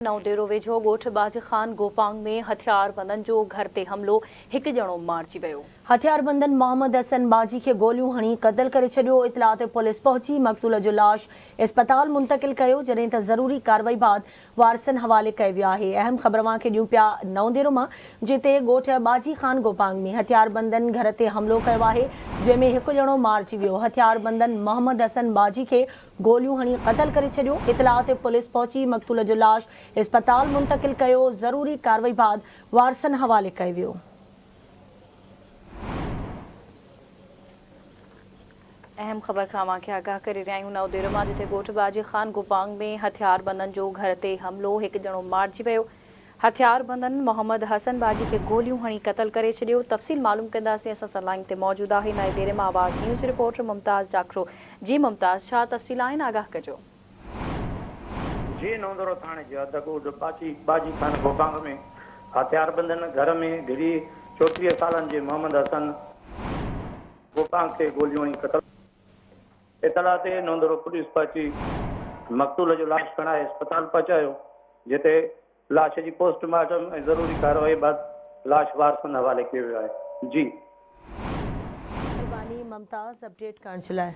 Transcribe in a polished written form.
नवदेरो वेझो ॻोठ बाजी ख़ान गोपांग में हथियारबंदनि जो घर ते हमिलो, हिकु ॼणो मारिजी वियो। हथियारबंदनि मोहम्मद हसन बाजी खे गोलियूं हणी क़त्ल करे छॾियो। इतलाह ते पुलिस पहुची मक़तूल जो लाश इस्पताल मुंतक़िल कयो, जॾहिं त ज़रूरी कार्रवाई बाद वारसनि हवाले कयो वियो आहे। अहम ख़बर खे ॾियूं पिया नवदेरो मां, जिते ॻोठ बाजी ख़ान गोपांग में हथियारबंदनि घर ते हमिलो कयो आहे, जंहिंमें हिकु ॼणो मारिजी वियो। हथियारबंदनि मोहम्मद हसन बाजी खे गोलियूं हणी क़त्ल करे छॾियो। इतलाह ते पुलिस पहुची मक़तूल जो लाश इस्पताल मुंतक़िल कयो, ज़रूरी कार्रवाई बाद वारसनि हवाले कयो वियो। अहम ख़बर खां अव्हांखे आगाह करे रहिया आहियूं नवदेरो मां, जिथे ॻोठ बाजी ख़ान गोपांग में हथियारबंदनि जो घर ते हमिलो, हिकु ॼणो मारिजी वियो। हथियारबंदनि मोहम्मद हसन बाजी खे गोलियूं हणी क़त्ल करे छॾियो। तफ़सील मालूम कंदासीं, असां सां लाइन ते मौजूदु आहे नई देर मां आवाज़ न्यूज़ रिपोर्टर मुमताज़ जाखरो। जी मुमताज़, छा तफ़सील आहिनि, आगाह कजो। जी, नवदेरो थाणे जे अदगोड बाजी ख़ान गोपांग में हथियारबंदनि घर में घिरी 34 सालनि जे मोहम्मद हसन गोपांग खे गोलियूं हणी क़त्ल। इतलाह ते नवदेरो पुलिस पहुची मक़तूल जो लाश खणाए अस्पताल पहुचायो, जिते लाश जी पोस्टमार्टम ऐं ज़रूरी कार्रवाई बाद लाश वारसनि हवाले कयो वियो आहे। जी मुमताज़ अपडेट करण जे लाइ।